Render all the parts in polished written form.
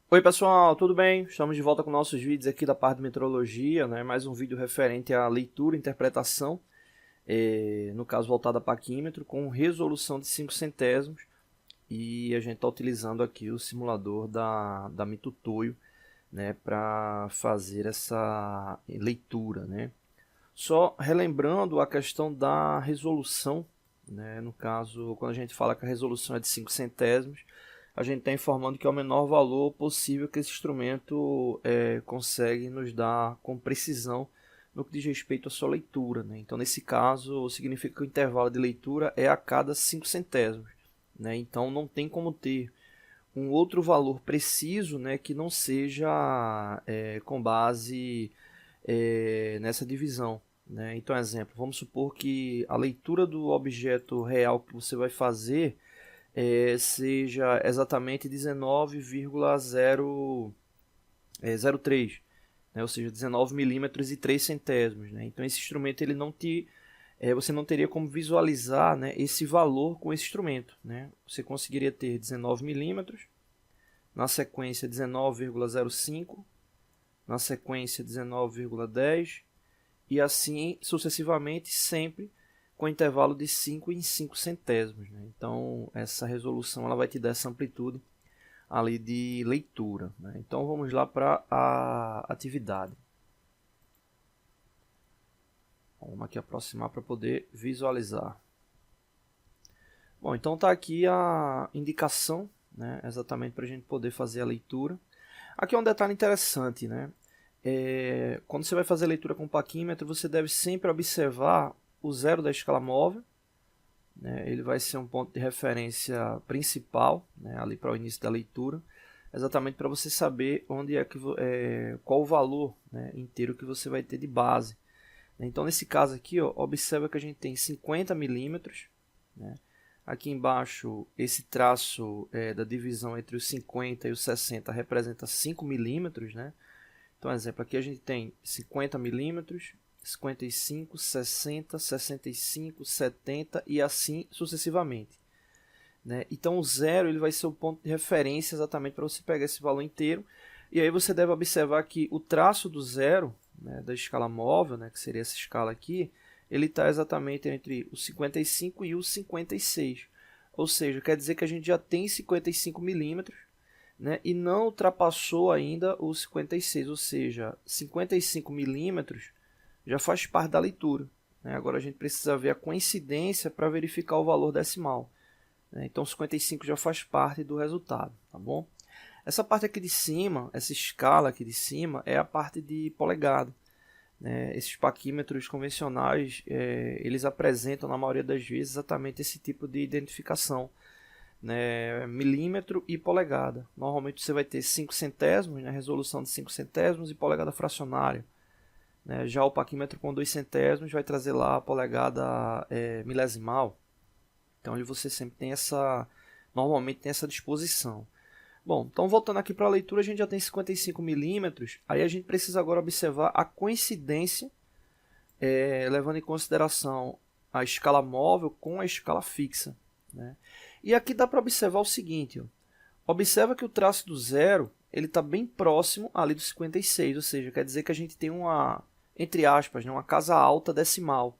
Oi pessoal, tudo bem? Estamos de volta com nossos vídeos aqui da parte de meteorologia, né? Mais um vídeo referente à leitura e interpretação, no caso voltado a paquímetro, com resolução de 5 centésimos. E a gente está utilizando aqui o simulador da Mitutoyo, né, para fazer essa leitura, né? Só relembrando a questão da resolução, né? No caso, quando a gente fala que a resolução é de 5 centésimos, a gente está informando que é o menor valor possível que esse instrumento consegue nos dar com precisão no que diz respeito à sua leitura, né? Então, nesse caso, significa que o intervalo de leitura é a cada 5 centésimos. Né? Então, não tem como ter um outro valor preciso, né, que não seja com base nessa divisão. Né? Então, exemplo, vamos supor que a leitura do objeto real que você vai fazer seja exatamente 19,003, né? Ou seja, 19 milímetros e 3 centésimos. Né? Então, esse instrumento ele não te, você não teria como visualizar, né, esse valor com esse instrumento. Né? Você conseguiria ter 19 milímetros, na sequência 19,05, na sequência 19,10 e assim sucessivamente, sempre com intervalo de 5 em 5 centésimos. Né? Então, essa resolução ela vai te dar essa amplitude ali de leitura. Né? Então, vamos lá para a atividade. Vamos aqui aproximar para poder visualizar. Bom, então está aqui a indicação, né, exatamente para a gente poder fazer a leitura. Aqui é um detalhe interessante, né? Quando você vai fazer a leitura com paquímetro, você deve sempre observar o zero da escala móvel, né? Ele vai ser um ponto de referência principal, né, ali para o início da leitura, exatamente para você saber onde qual o valor, né, inteiro que você vai ter de base. Então, nesse caso aqui, ó, observa que a gente tem 50 milímetros, né? Aqui embaixo, esse traço da divisão entre os 50 e os 60 representa 5 milímetros, né? Então, exemplo, aqui a gente tem 50 milímetros, 55, 60, 65, 70 e assim sucessivamente. Né? Então, o zero ele vai ser o ponto de referência exatamente para você pegar esse valor inteiro. E aí você deve observar que o traço do zero, né, da escala móvel, né, que seria essa escala aqui, ele está exatamente entre os 55 e os 56. Ou seja, quer dizer que a gente já tem 55 milímetros, né, e não ultrapassou ainda os 56, ou seja, 55 milímetros já faz parte da leitura. Né? Agora a gente precisa ver a coincidência para verificar o valor decimal. Né? Então 55 já faz parte do resultado, tá bom? Essa parte aqui de cima, essa escala aqui de cima, é a parte de polegada. Né? Esses paquímetros convencionais, eles apresentam na maioria das vezes exatamente esse tipo de identificação. Né, milímetro e polegada. Normalmente você vai ter 5 centésimos, né, resolução de 5 centésimos e polegada fracionária. Né. Já o paquímetro com 2 centésimos vai trazer lá a polegada milesimal. Então você sempre tem normalmente tem essa disposição. Bom, então voltando aqui para a leitura, a gente já tem 55 milímetros. Aí a gente precisa agora observar a coincidência, levando em consideração a escala móvel com a escala fixa. Né? E aqui dá para observar o seguinte, ó. Observa que o traço do zero ele está bem próximo ali do 56, ou seja, quer dizer que a gente tem uma, entre aspas, né, uma casa alta decimal,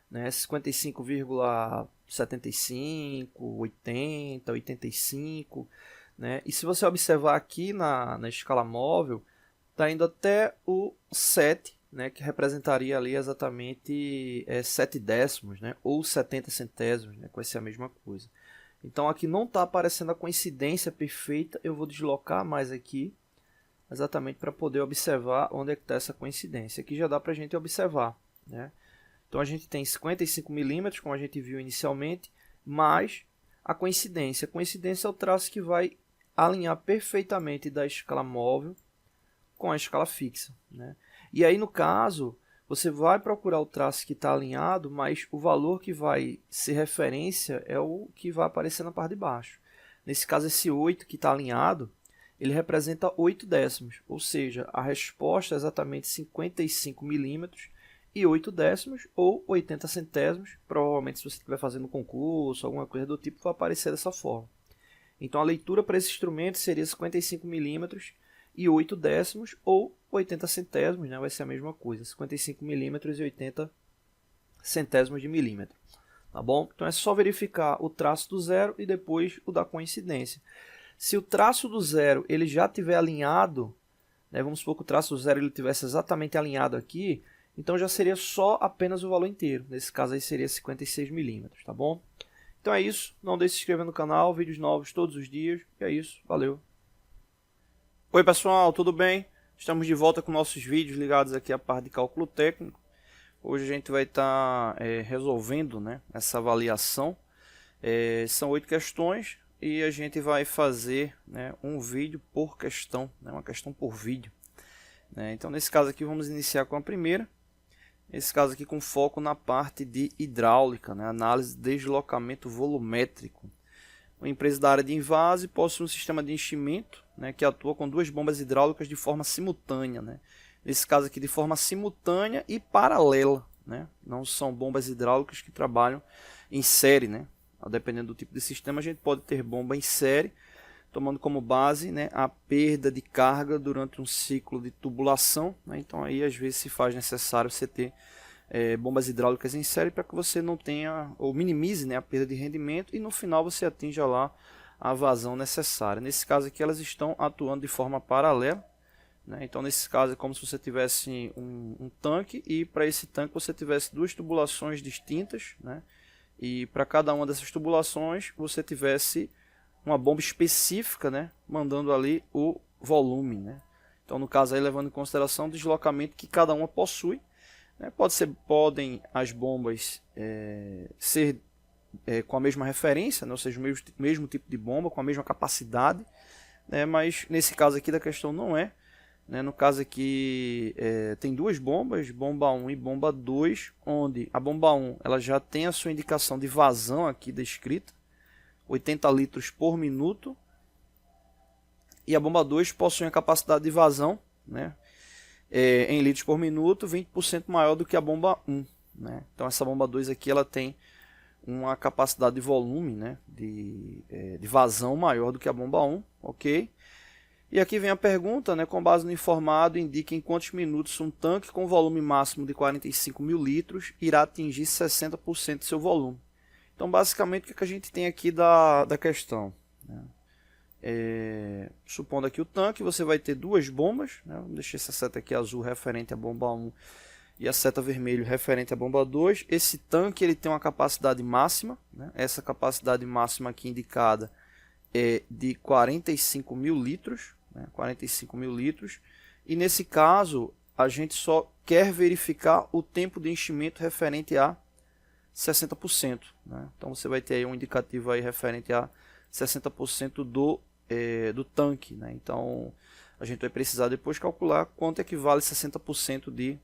né, 55,75, 80, 85, né, e se você observar aqui na escala móvel, está indo até o 7, né, que representaria ali exatamente 7 décimos, né, ou 70 centésimos, né, que vai ser a mesma coisa. Então aqui não está aparecendo a coincidência perfeita, eu vou deslocar mais aqui, exatamente para poder observar onde é que está essa coincidência. Aqui já dá para a gente observar. Né? Então a gente tem 55 milímetros, como a gente viu inicialmente, mais a coincidência. A coincidência é o traço que vai alinhar perfeitamente da escala móvel com a escala fixa. Né? E aí, no caso, você vai procurar o traço que está alinhado, mas o valor que vai ser referência é o que vai aparecer na parte de baixo. Nesse caso, esse 8 que está alinhado, ele representa 8 décimos, ou seja, a resposta é exatamente 55 milímetros e 8 décimos ou 80 centésimos. Provavelmente, se você estiver fazendo um concurso, alguma coisa do tipo, vai aparecer dessa forma. Então a leitura para esse instrumento seria 55 milímetros e 8 décimos ou 80 centésimos, né? Vai ser a mesma coisa, 55 milímetros e 80 centésimos de milímetro. Tá bom? Então é só verificar o traço do zero e depois o da coincidência. Se o traço do zero ele já estiver alinhado, né, vamos supor que o traço do zero ele tivesse exatamente alinhado aqui, então já seria só apenas o valor inteiro. Nesse caso aí seria 56 milímetros, tá bom? Então é isso. Não deixe de se inscrever no canal, vídeos novos todos os dias. E é isso. Valeu! Oi pessoal, tudo bem? Estamos de volta com nossos vídeos ligados aqui à parte de cálculo técnico. Hoje a gente vai estar resolvendo, né, essa avaliação. São 8 questões e a gente vai fazer, né, um vídeo por questão, né, uma questão por vídeo. Né? Então nesse caso aqui vamos iniciar com a primeira. Nesse caso aqui com foco na parte de hidráulica, né, análise de deslocamento volumétrico. Uma empresa da área de invase possui um sistema de enchimento, né, que atua com duas bombas hidráulicas de forma simultânea, né? Nesse caso aqui de forma simultânea e paralela, né? Não são bombas hidráulicas que trabalham em série, né? Dependendo do tipo de sistema, a gente pode ter bomba em série, tomando como base, né, a perda de carga durante um ciclo de tubulação, né? Então aí às vezes se faz necessário você ter bombas hidráulicas em série para que você não tenha ou minimize, né, a perda de rendimento e no final você atinja lá a vazão necessária. Nesse caso aqui elas estão atuando de forma paralela. Então nesse caso é como se você tivesse um tanque e para esse tanque você tivesse duas tubulações distintas, né? E para cada uma dessas tubulações você tivesse uma bomba específica, né, mandando ali o volume, né? Então no caso aí levando em consideração o deslocamento que cada uma possui, né? Podem as bombas ser com a mesma referência, né? Ou seja, o mesmo tipo de bomba, com a mesma capacidade, né? Mas nesse caso aqui da questão não é. No caso aqui tem duas bombas, bomba 1 e bomba 2, onde a bomba 1 ela já tem a sua indicação de vazão aqui descrita, 80 litros por minuto, e a bomba 2 possui a capacidade de vazão, né, em litros por minuto, 20% maior do que a bomba 1. Né? Então essa bomba 2 aqui ela tem uma capacidade de volume, né, de vazão maior do que a bomba 1, ok? E aqui vem a pergunta, né, com base no informado, indique em quantos minutos um tanque com volume máximo de 45 mil litros irá atingir 60% do seu volume. Então, basicamente, o que a gente tem aqui da questão? Né? Supondo aqui o tanque, você vai ter duas bombas, né? Vamos deixar essa seta aqui azul referente à bomba 1 e a seta vermelho referente à bomba 2. Esse tanque ele tem uma capacidade máxima, né? Essa capacidade máxima aqui indicada é de 45 mil litros, né? 45 mil litros, e nesse caso a gente só quer verificar o tempo de enchimento referente a 60%, né? Então você vai ter aí um indicativo aí referente a 60% do tanque, né? Então a gente vai precisar depois calcular quanto equivale 60% de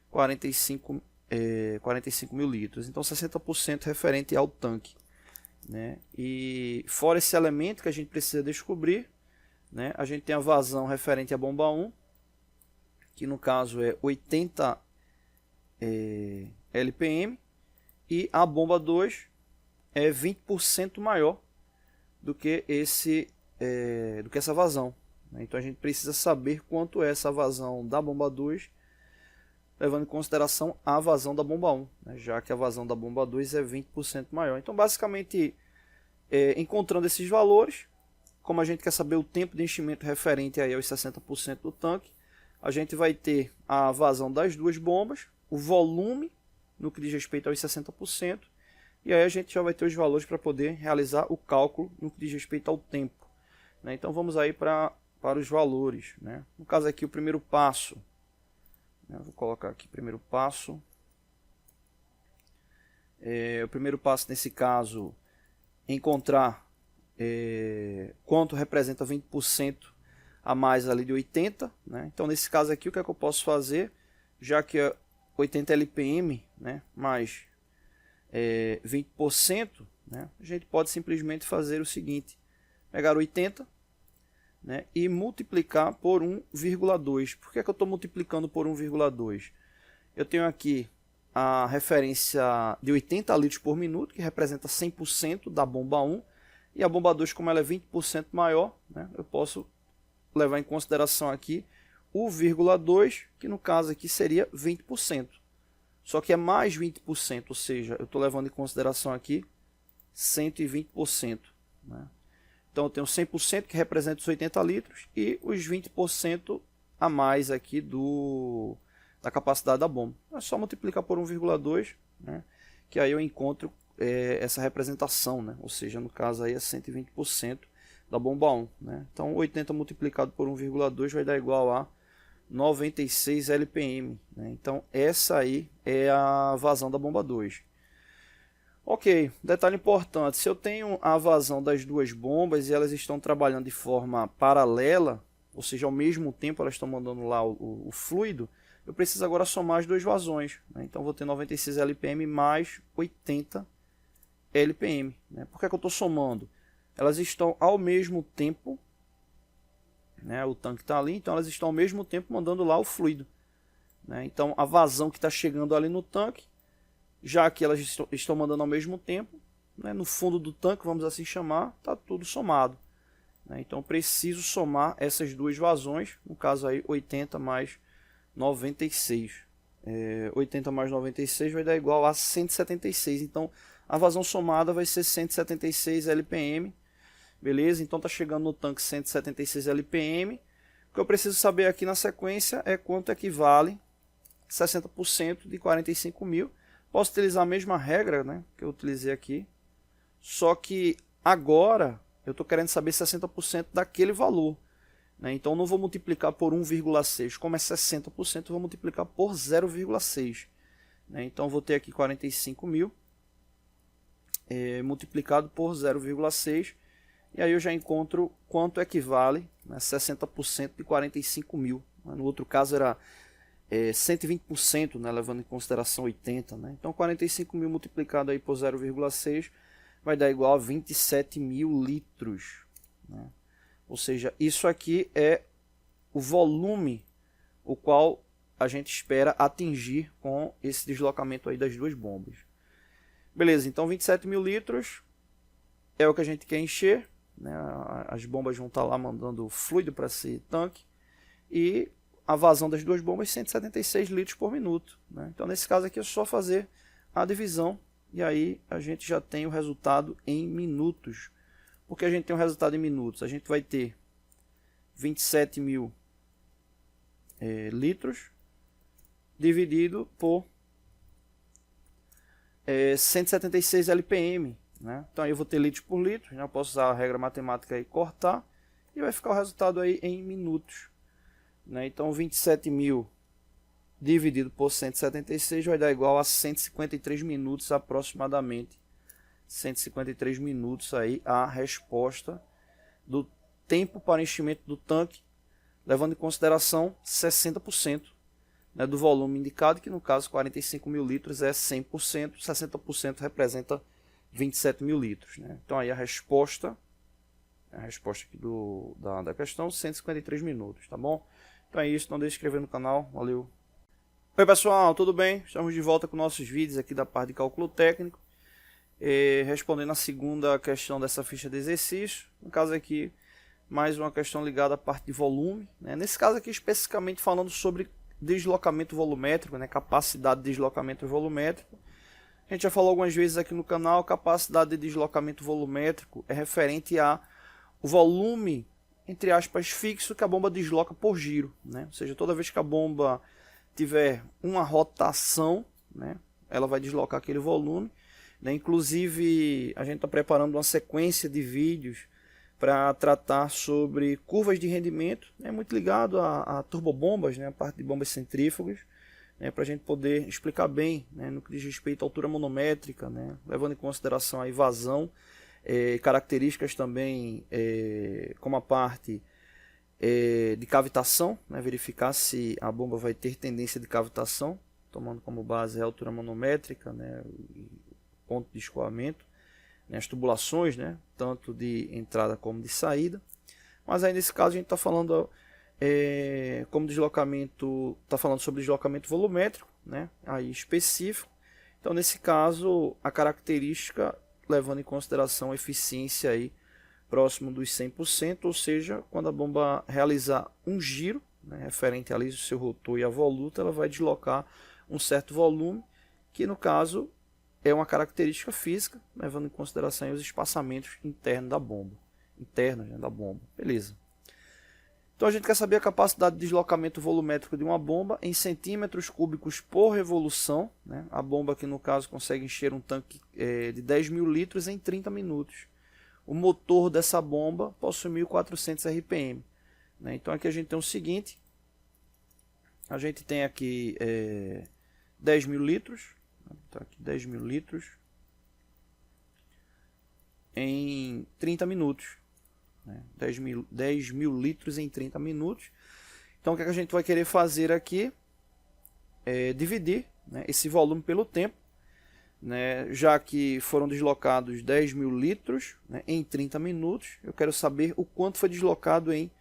45 mil litros. Então 60% referente ao tanque, né? E fora esse elemento que a gente precisa descobrir, né, a gente tem a vazão referente à bomba 1, que no caso é 80 LPM, e a bomba 2 é 20% maior do que essa vazão. Né? Então a gente precisa saber quanto é essa vazão da bomba 2, levando em consideração a vazão da bomba 1, né? Já que a vazão da bomba 2 é 20% maior. Então basicamente, encontrando esses valores, como a gente quer saber o tempo de enchimento referente aí aos 60% do tanque, a gente vai ter a vazão das duas bombas, o volume no que diz respeito aos 60%, e aí a gente já vai ter os valores para poder realizar o cálculo no que diz respeito ao tempo. Né? Então vamos aí para os valores. Né? No caso aqui o primeiro passo, né? Vou colocar aqui primeiro passo. O primeiro passo nesse caso é encontrar quanto representa 20% a mais ali de 80, né? Então nesse caso aqui o que é que eu posso fazer, já que é 80 LPM, né, mais 20%, né, a gente pode simplesmente fazer o seguinte, pegar 80, né, e multiplicar por 1,2. Por que é que eu estou multiplicando por 1,2? Eu tenho aqui a referência de 80 litros por minuto, que representa 100% da bomba 1, E a bomba 2, como ela é 20% maior, né, eu posso levar em consideração aqui o 0,2, que no caso aqui seria 20%. Só que é mais 20%, ou seja, eu estou levando em consideração aqui 120%. Né? Então eu tenho 100% que representa os 80 litros e os 20% a mais aqui da capacidade da bomba. É só multiplicar por 1,2, né? Que aí eu encontro essa representação, né? Ou seja, no caso aí é 120% da bomba 1. Né? Então 80 multiplicado por 1,2 vai dar igual a 96 LPM. Né? Então essa aí é a vazão da bomba 2. Ok, detalhe importante, se eu tenho a vazão das duas bombas e elas estão trabalhando de forma paralela, ou seja, ao mesmo tempo elas estão mandando lá o fluido, eu preciso agora somar as duas vazões. Né? Então vou ter 96 LPM mais 80 LPM. Né? Por que eu estou somando? Elas estão ao mesmo tempo, né? O tanque está ali, então elas estão ao mesmo tempo mandando lá o fluido. Né? Então a vazão que está chegando ali no tanque, já que elas estão mandando ao mesmo tempo, né? No fundo do tanque, vamos assim chamar, está tudo somado. Né? Então preciso somar essas duas vazões, no caso aí 80 mais 96. 80 mais 96 vai dar igual a 176. Então a vazão somada vai ser 176 LPM. Beleza? Então está chegando no tanque 176 LPM. O que eu preciso saber aqui na sequência é quanto equivale 60% de 45 mil. Posso utilizar a mesma regra, né, que eu utilizei aqui. Só que agora eu estou querendo saber 60% daquele valor. Né? Então não vou multiplicar por 1,6. Como é 60%, eu vou multiplicar por 0,6. Né? Então vou ter aqui 45 mil multiplicado por 0,6. E aí eu já encontro quanto equivale, né, 60% de 45 mil. No outro caso era 120%, né, levando em consideração 80. Né? Então 45 mil multiplicado aí por 0,6 vai dar igual a 27 mil litros. Né? Ou seja, isso aqui é o volume o qual a gente espera atingir com esse deslocamento aí das duas bombas. Beleza, então 27 mil litros é o que a gente quer encher. Né? As bombas vão estar lá mandando fluido para esse tanque. E a vazão das duas bombas 176 litros por minuto. Né? Então nesse caso aqui é só fazer a divisão. E aí a gente já tem o resultado em minutos. Por que a gente tem o resultado em minutos? A gente vai ter 27 mil litros dividido por 176 LPM. Né? Então aí eu vou ter litros por litro. Já posso usar a regra matemática e cortar. E vai ficar o resultado aí em minutos. Né? Então 27 mil dividido por 176 vai dar igual a 153 minutos aproximadamente. 153 minutos aí a resposta do tempo para enchimento do tanque, levando em consideração 60%, né, do volume indicado, que no caso 45 mil litros é 100%, 60% representa 27 mil litros. Né? Então aí a resposta aqui da questão, 153 minutos, tá bom? Então é isso, não deixe de se inscrever no canal, valeu! Oi pessoal, tudo bem? Estamos de volta com nossos vídeos aqui da parte de cálculo técnico. Respondendo a segunda questão dessa ficha de exercício, no caso aqui, mais uma questão ligada à parte de volume. Né? Nesse caso aqui, especificamente falando sobre deslocamento volumétrico, né? Capacidade de deslocamento volumétrico. A gente já falou algumas vezes aqui no canal, capacidade de deslocamento volumétrico é referente a o volume, entre aspas, fixo que a bomba desloca por giro. Né? Ou seja, toda vez que a bomba tiver uma rotação, né? Ela vai deslocar aquele volume. Né? Inclusive, a gente está preparando uma sequência de vídeos para tratar sobre curvas de rendimento, né? Muito ligado a turbobombas, né? A parte de bombas centrífugas, né? Para a gente poder explicar bem, né? No que diz respeito à altura manométrica, né? Levando em consideração a vazão, características também como a parte de cavitação, né? Verificar se a bomba vai ter tendência de cavitação, tomando como base a altura manométrica, né? Ponto de escoamento, né, as tubulações, né, tanto de entrada como de saída. Mas aí nesse caso a gente está falando como deslocamento, está falando sobre deslocamento volumétrico, né, aí específico. Então nesse caso a característica levando em consideração a eficiência aí próximo dos 100%, ou seja, quando a bomba realizar um giro, né, referente ali ao seu rotor e a voluta, ela vai deslocar um certo volume, que no caso é uma característica física, levando em consideração os espaçamentos internos da bomba. Beleza. Então a gente quer saber a capacidade de deslocamento volumétrico de uma bomba em centímetros cúbicos por revolução, né? A bomba aqui no caso consegue encher um tanque de 10.000 litros em 30 minutos. O motor dessa bomba possui 1.400 RPM. Né? Então aqui a gente tem o seguinte, a gente tem aqui 10.000 litros, então aqui 10.000 litros em 30 minutos. 10.000 litros em 30 minutos. Então o que a gente vai querer fazer aqui é dividir, né, esse volume pelo tempo, né, já que foram deslocados 10.000 litros, né, em 30 minutos, eu quero saber o quanto foi deslocado em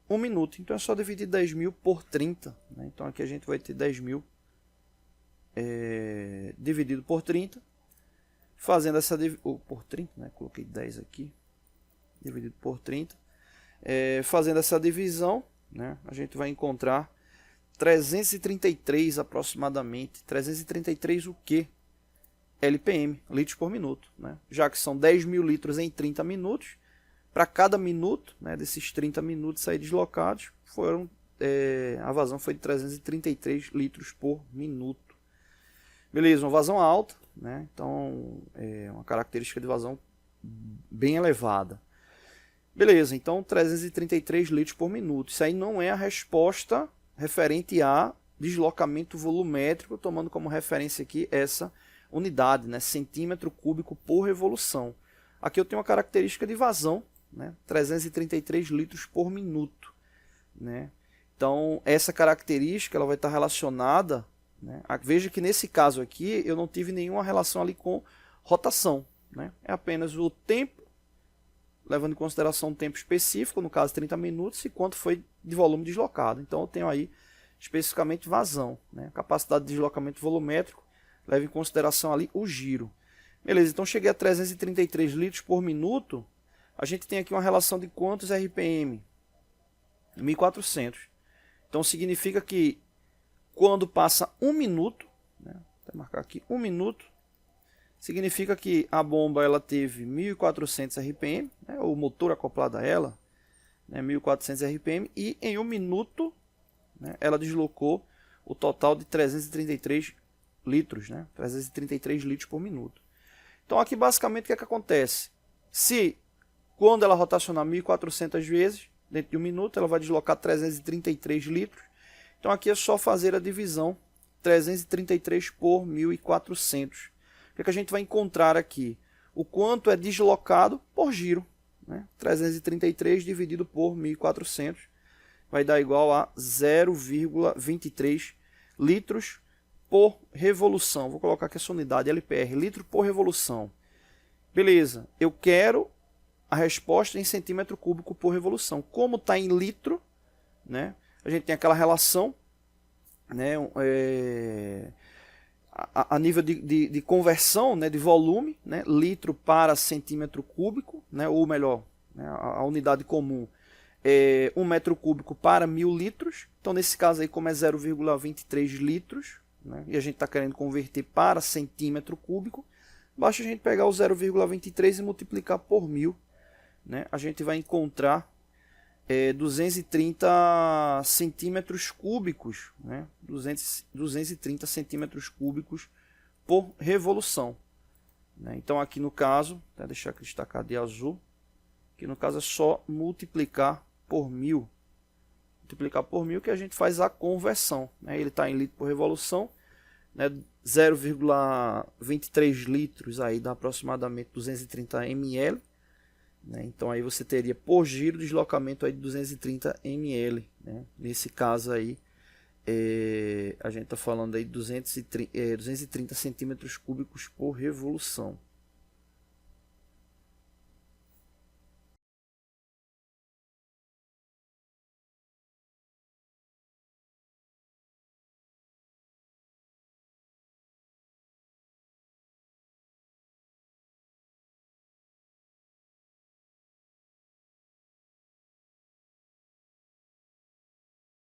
1 minuto. Então é só dividir 10.000 por 30. Né, então aqui a gente vai ter 10.000 dividido por 30. Fazendo essa por 30, né, coloquei 10 aqui. Dividido por 30. Fazendo essa divisão, né, a gente vai encontrar 333 aproximadamente. 333 o quê? LPM, litros por minuto. Né? Já que são 10.000 litros em 30 minutos, para cada minuto, né, desses 30 minutos aí deslocados, a vazão foi de 333 litros por minuto. Beleza, uma vazão alta, né? Então é uma característica de vazão bem elevada. Beleza, então 333 litros por minuto. Isso aí não é a resposta referente a deslocamento volumétrico, tomando como referência aqui essa unidade, né, centímetro cúbico por revolução. Aqui eu tenho uma característica de vazão, né, 333 litros por minuto. Né? Então essa característica ela vai estar relacionada, né, veja que nesse caso aqui eu não tive nenhuma relação ali com rotação. Né? É apenas o tempo, levando em consideração um tempo específico, no caso 30 minutos, e quanto foi de volume deslocado. Então eu tenho aí especificamente vazão, né? Capacidade de deslocamento volumétrico, leva em consideração ali o giro. Beleza, então cheguei a 333 litros por minuto, a gente tem aqui uma relação de quantos RPM? 1.400. Então significa que quando passa 1 minuto, né? Vou marcar aqui 1 minuto, significa que a bomba ela teve 1.400 RPM, né, o motor acoplado a ela, né, 1.400 RPM, e em 1 minuto, né, ela deslocou o total de 333 litros, né, 333 litros por minuto. Então aqui basicamente o que é que acontece? Se quando ela rotacionar 1.400 vezes, dentro de 1 minuto, ela vai deslocar 333 litros. Então aqui é só fazer a divisão 333 por 1.400. O que a gente vai encontrar aqui? O quanto é deslocado por giro. Né? 333 dividido por 1.400 vai dar igual a 0,23 litros por revolução. Vou colocar aqui essa unidade, LPR, litro por revolução. Beleza, eu quero a resposta em centímetro cúbico por revolução. Como está em litro, né? A gente tem aquela relação, né? A nível de conversão, né, de volume, né, litro para centímetro cúbico, né, ou melhor, né, a unidade comum é 1 metro cúbico para 1.000 litros. Então, nesse caso, aí, como é 0,23 litros, né, e a gente está querendo converter para centímetro cúbico, basta a gente pegar o 0,23 e multiplicar por 1.000. Né, a gente vai encontrar 230 centímetros cúbicos, né? 230 centímetros cúbicos por revolução. Né? Então aqui no caso, vou deixar aqui destacado de azul, que no caso é só multiplicar por 1.000. Multiplicar por 1.000 que a gente faz a conversão. Né? Ele está em litro por revolução, né? 0,23 litros aí dá aproximadamente 230 ml. Né? Então aí você teria por giro deslocamento aí de 230 ml. Né? Nesse caso aí a gente está falando aí de 230 centímetros cúbicos por revolução.